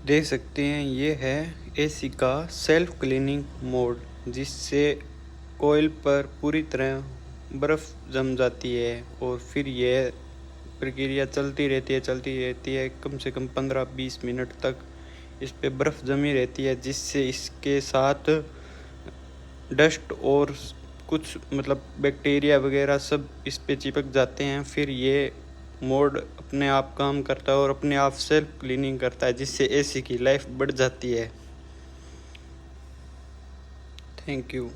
देख सकते हैं ये है एसी का सेल्फ क्लीनिंग मोड, जिससे कोयल पर पूरी तरह बर्फ़ जम जाती है और फिर यह प्रक्रिया चलती रहती है कम से कम 15-20 मिनट तक इस पे बर्फ़ जमी रहती है, जिससे इसके साथ डस्ट और कुछ मतलब बैक्टीरिया वगैरह सब इस पे चिपक जाते हैं। फिर ये मोड अपने आप काम करता है और अपने आप सेल्फ क्लीनिंग करता है, जिससे एसी की लाइफ बढ़ जाती है। Thank you.